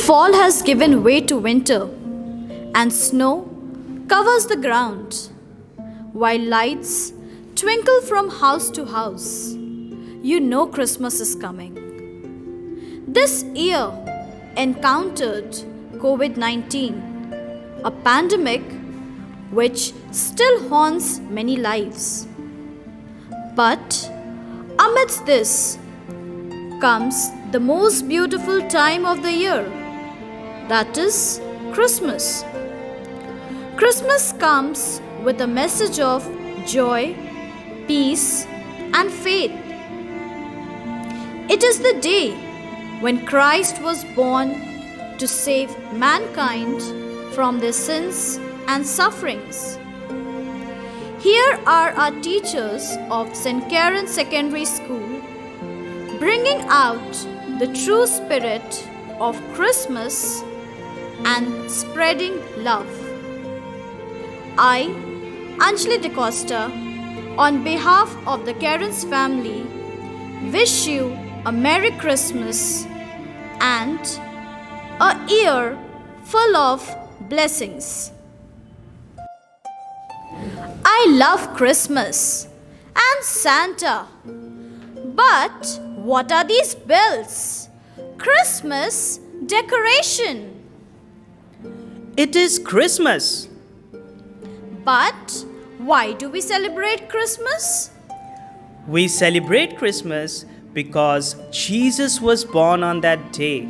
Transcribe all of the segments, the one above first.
Fall has given way to winter, and snow covers the ground, while lights twinkle from house to house. You know Christmas is coming. This year encountered COVID 19, a pandemic which still haunts many lives. But amidst this comes the most beautiful time of the year, that is Christmas. Christmas comes with a message of joy, peace, and faith. It is the day when Christ was born to save mankind from their sins and sufferings. Here are our teachers of St. Karen Secondary School bringing out the true spirit of Christmas and spreading love. I, Anjali DeCosta, on behalf of the Karen's family, wish you a Merry Christmas and a year full of blessings. I love Christmas and Santa. But what are these bells? Christmas decoration. It is Christmas. But why do we celebrate Christmas? We celebrate Christmas because Jesus was born on that day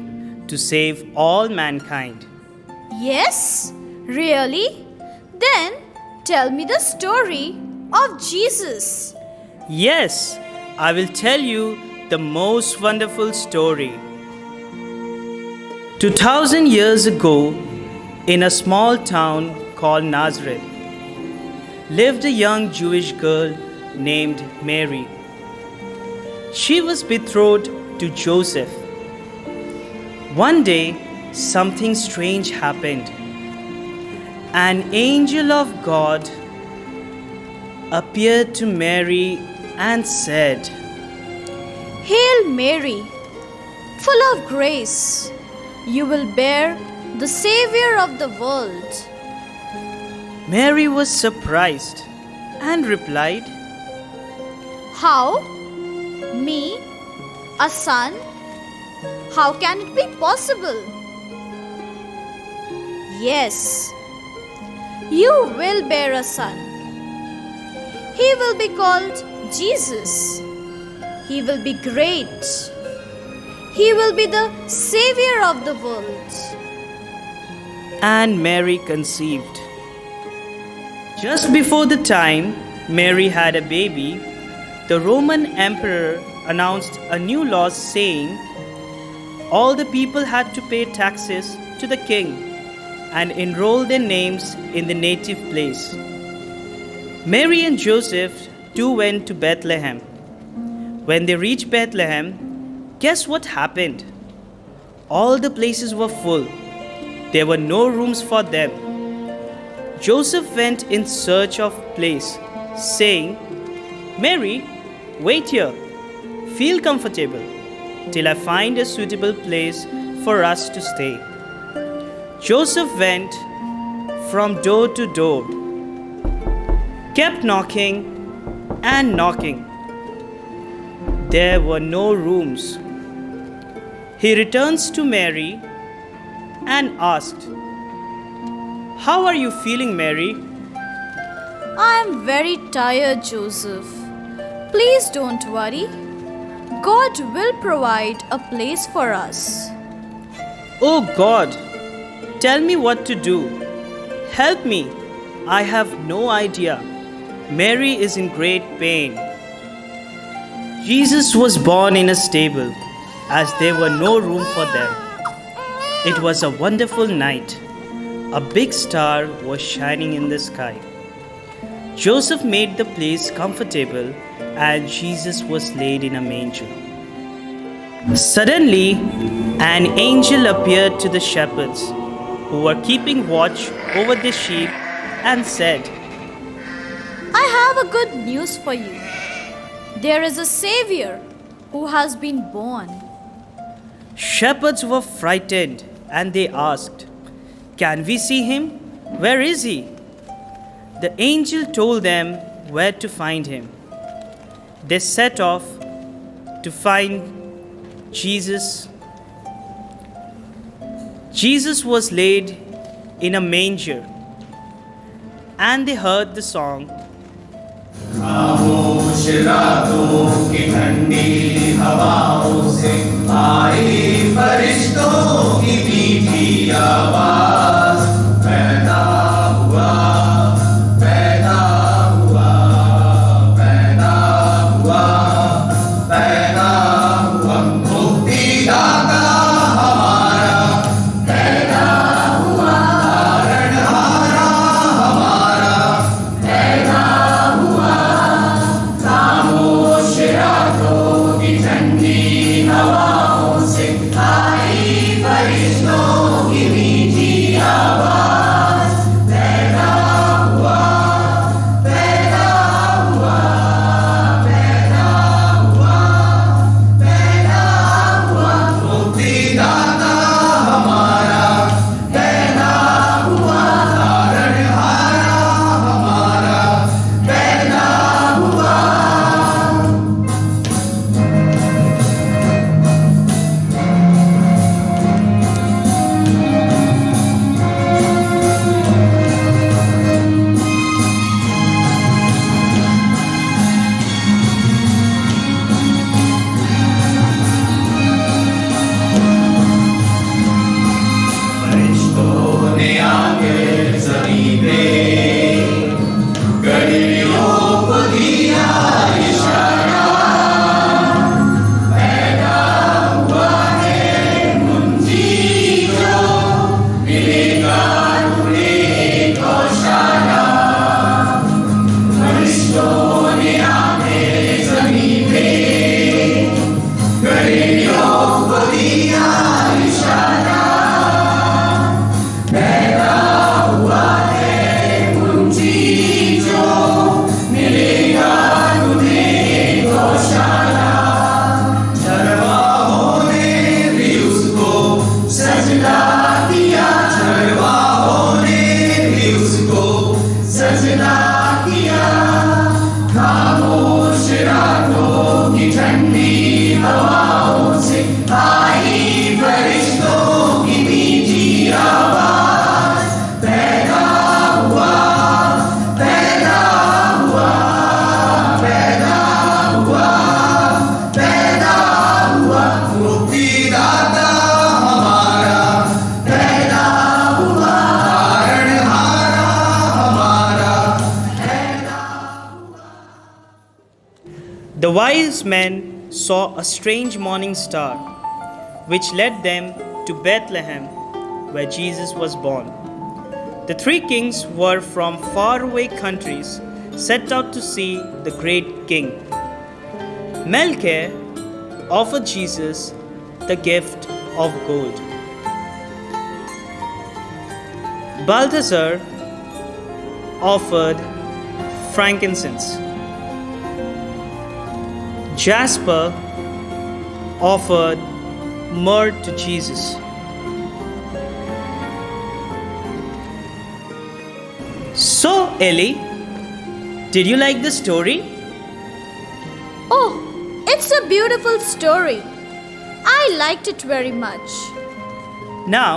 to save all mankind. Yes? Really? Then tell me the story of Jesus. Yes, I will tell you the most wonderful story. 2000 years ago, in a small town called Nazareth, lived a young Jewish girl named Mary. She was betrothed to Joseph. One day, something strange happened. An angel of God appeared to Mary and said, Hail Mary, full of grace, you will bear the Savior of the world. Mary was surprised and replied, How? Me? A son? How can it be possible? Yes, you will bear a son. He will be called Jesus. He will be great. He will be the Savior of the world. And Mary conceived. Just before the time Mary had a baby, the Roman emperor announced a new law saying all the people had to pay taxes to the king and enroll their names in the native place. Mary and Joseph too went to Bethlehem. When they reached Bethlehem, guess what happened? All the places were full. There were no rooms for them. Joseph went in search of place, saying, Mary, wait here. Feel comfortable till I find a suitable place for us to stay. Joseph went from door to door, kept knocking and knocking. There were no rooms. He returns to Mary and asked, How are you feeling, Mary? I am very tired, Joseph. Please don't worry. God will provide a place for us. Oh God, tell me what to do. Help me. I have no idea. Mary is in great pain. Jesus was born in a stable, as there were no room for them. It was a wonderful night. A big star was shining in the sky. Joseph made the place comfortable, and Jesus was laid in a manger. Suddenly, an angel appeared to the shepherds who were keeping watch over the sheep and said, I have a good news for you. There is a Savior who has been born. Shepherds were frightened and they asked, "Can we see him? Where is he?" The angel told them where to find him. They set off to find Jesus. Jesus was laid in a manger, and they heard the song, खामोश रातों की ठंडी हवाओं से आई फरिश्तों की मीठी आवाज, पैदा हुआ, पैदा हुआ, पैदा हुआ, पैदा हुआ, मुक्तिदाता हमारा, पैदा हुआ, तारणहारा हमारा, पैदा हुआ, खामोश रातों की ठंडी हवाओं से आई फरिश्तों की मीठी आवाज, पैदा हुआ, पैदा हुआ, पैदा हुआ, पैदा हुआ, मुक्तिदाता हमारा, पैदा हुआ, तारणहारा हमारा, पैदा हुआ। फरिश्तों ने आके ज़मीं पे गडरियों को दिया इशारा, पैदा हुआ है मुंजी जो मिलेगा तुम्हें गौशाला। फरिश्तों ने आके ज़मीं पे गडरियों को दिया इशारा, पैदा हुआ है मुंजी जो मिलेगा तुम्हें गौशाला। चरवाहों ने भी उसको सजदा किया, चरवाहों ने भी उसको सजदा किया, खामोश रातों की ठंडी हवाओं से आई फरिश्तों की मीठी आवाज, पैदा हुआ, पैदा हुआ, पैदा हुआ, पैदा हुआ, मुक्तिदाता हमारा, पैदा हुआ, तारणहारा हमारा, पैदा हुआ। The wise men saw a strange morning star, which led them to Bethlehem, where Jesus was born. The three kings were from faraway countries, set out to see the great king. Melchior offered Jesus the gift of gold. Balthazar offered frankincense. Jasper offered myrrh to Jesus. So, Ellie, did you like the story? Oh, it's a beautiful story. I liked it very much. Now,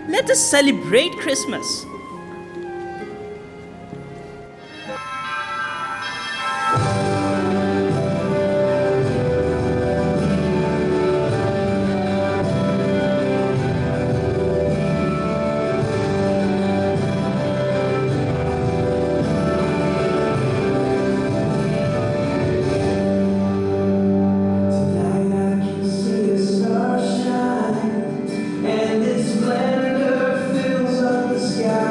let us celebrate Christmas. And its splendor fills up the sky.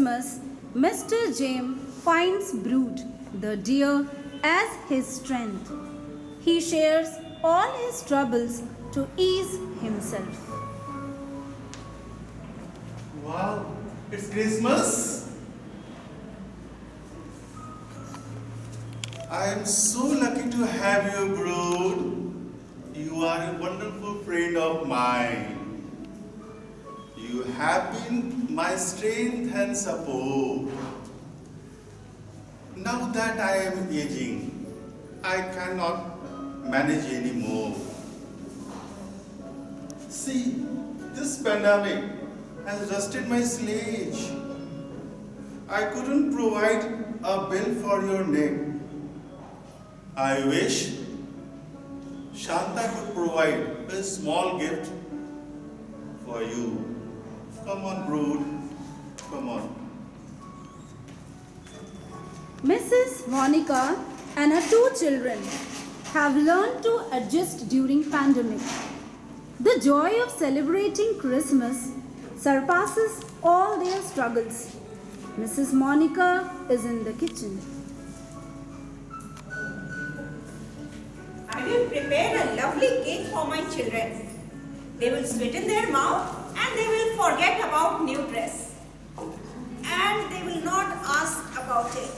Christmas, Mr. James finds Brood, the deer, as his strength. He shares all his troubles to ease himself. Wow, it's Christmas. I am so lucky to have you, Brood. You are a wonderful friend of mine. You have been my strength and support. Now that I am aging, I cannot manage anymore. See, this pandemic has rusted my sledge. I couldn't provide a bill for your neck. I wish Shanta could provide a small gift for you. Come on, Brood. Come on. Mrs. Monica and her two children have learned to adjust during pandemic. The joy of celebrating Christmas surpasses all their struggles. Mrs. Monica is in the kitchen. I will prepare a lovely cake for my children. They will sweeten their mouth and they will forget about new dress. And they will not ask about it.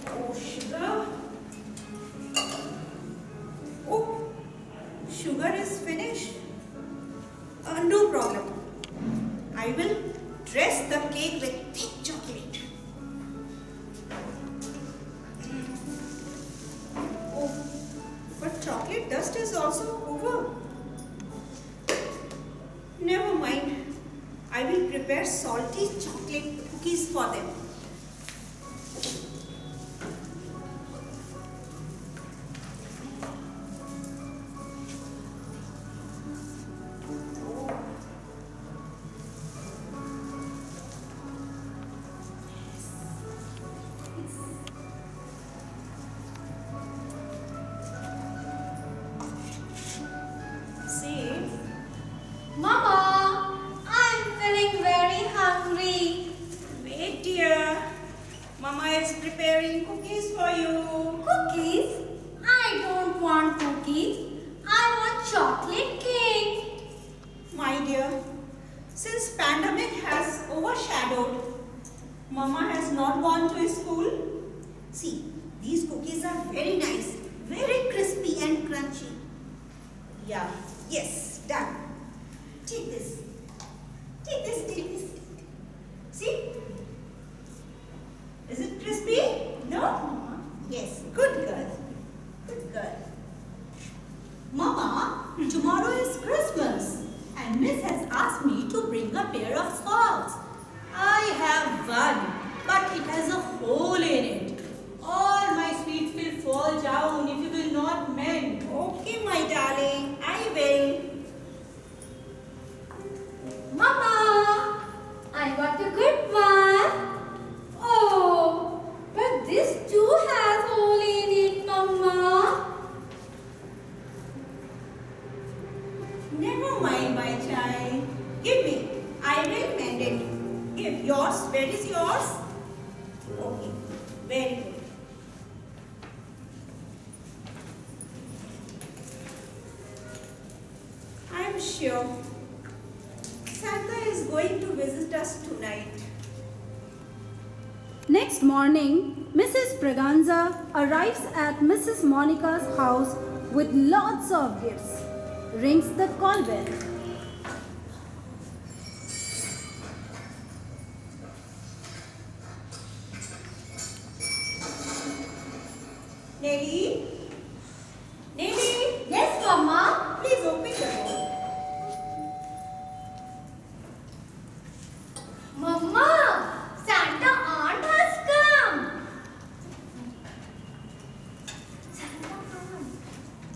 Oh, sugar. Oh, sugar is finished. No problem. I will dress the cake with thick chocolate. Oh, but chocolate dust is also over. Never mind. I will prepare salty chocolate cookies for them. See? Mama, I'm feeling very hungry. Wait, dear. Mama is preparing cookies for you. Cookies? I don't want cookies. I want chocolate cake. My dear, since pandemic has overshadowed, Mama has not gone to school. See, these cookies are very nice, very crispy and crunchy. Yeah, yes, done. Take this. Take this, take this. See? Is it crispy? No? Yes, good girl. Good girl. Mama, tomorrow is Christmas and Miss has asked me to bring a pair of socks. I have one, but it has a hole in it. All my sweets will fall down if you will not mend. Okay, my darling, I will. Mama, I got a good one. Oh, but this too has hole in it, Mama. Never mind, my child. Give me. I will mend it. Give yours. Where is yours? Okay. Very good. I am sure Santa is going to visit us tonight. Next morning, Mrs. Braganza arrives at Mrs. Monica's house with lots of gifts. Rings the call bell. Nelly? Nelly? Yes, Mama. Please open the door. Mama, Santa aunt has come. Santa aunt.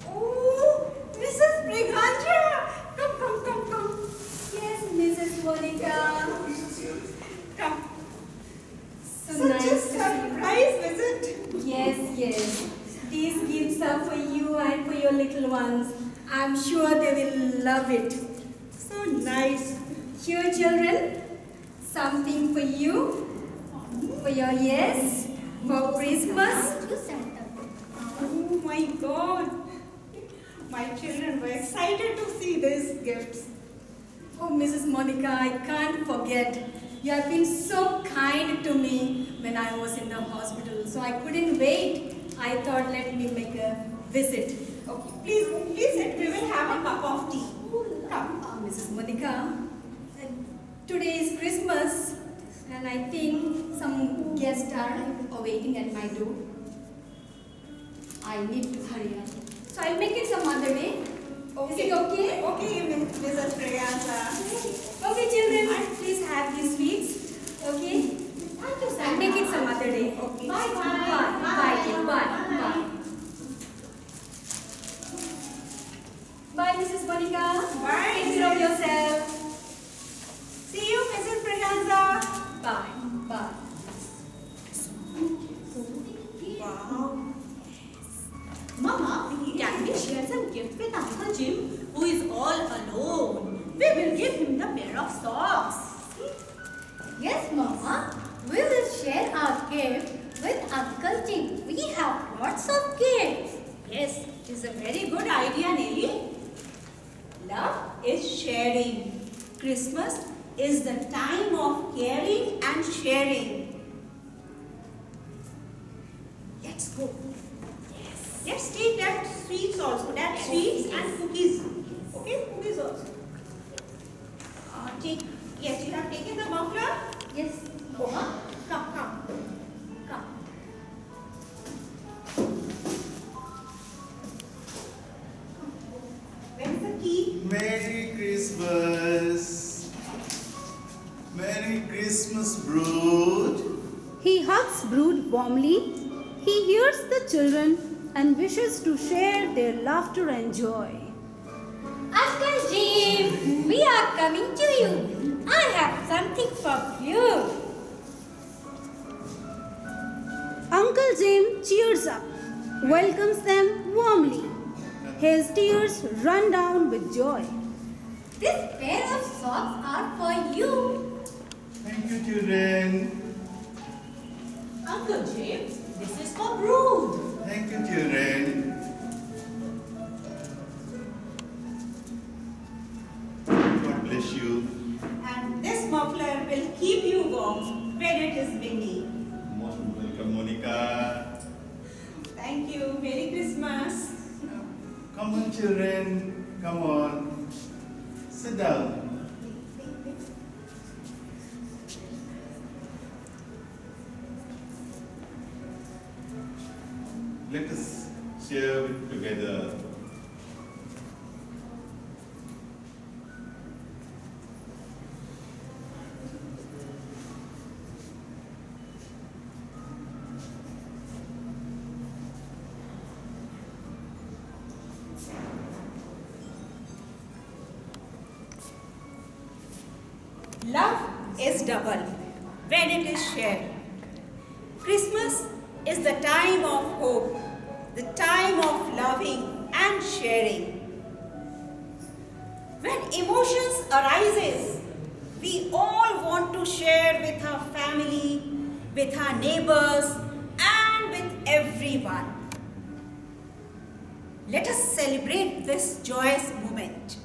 Oh, Mrs. Briganja. Come. Yes, Mrs. Monica. Come. So Such nice a to see you. surprise visit. Yes. These gifts are for you and for your little ones. I'm sure they will love it. So nice. Here, children, Something for you? For your yes? For Christmas? Oh my God. My children were excited to see these gifts. Oh, Mrs. Monica, I can't forget. You have been so kind to me when I was in the hospital, so I couldn't wait. I thought, let me make a visit. Okay, please sit. We will have a cup of tea. Come. Mrs. Monica, today is Christmas, and I think some guests are awaiting at my door. I need to hurry up. So I'll make it some other day. Is it okay? Okay, Mrs. Priyanka. Okay, children, please have these sweets. Okay? Thank you, I'll make it some other day. Okay. Bye bye. Bye, dear. Bye. Bye, Mrs. Monica. Bye. Take care of yourself. See you, Mrs. Priyanka. Bye. Wow. Mama, can we share some gift with Uncle Jim, who is all alone? We will give him the pair of socks. Yes, Mama. We will share our gift with Uncle Jim. We have lots of gifts. Yes, it is a very good idea, Nelly. Love is sharing. Christmas is the time of caring and sharing. Let's go. Yes. Let's take that sweets also. That sweets and cookies. Okay, cookies also. Yes, you have taken the muffler? Yes, Mama. Come. Where's the key? Merry Christmas. Merry Christmas, Brood. He hugs Brood warmly. He hears the children and wishes to share their laughter and joy. Uncle Jim, we are coming to you. I have something for you. Uncle Jim cheers up, welcomes them warmly. His tears run down with joy. This pair of socks are for you. Thank you, children. Uncle Jim, this is for Brood. Thank you, children. God bless you. And this muffler will keep you warm when it is windy. Most welcome, Monica. Thank you. Merry Christmas. Come on, children. Come on. Sit down. Let us share it together. Love is double when it is shared. Christmas is the time of hope, the time of loving and sharing. When emotions arises, we all want to share with our family, with our neighbors, and with everyone. Let us celebrate this joyous moment.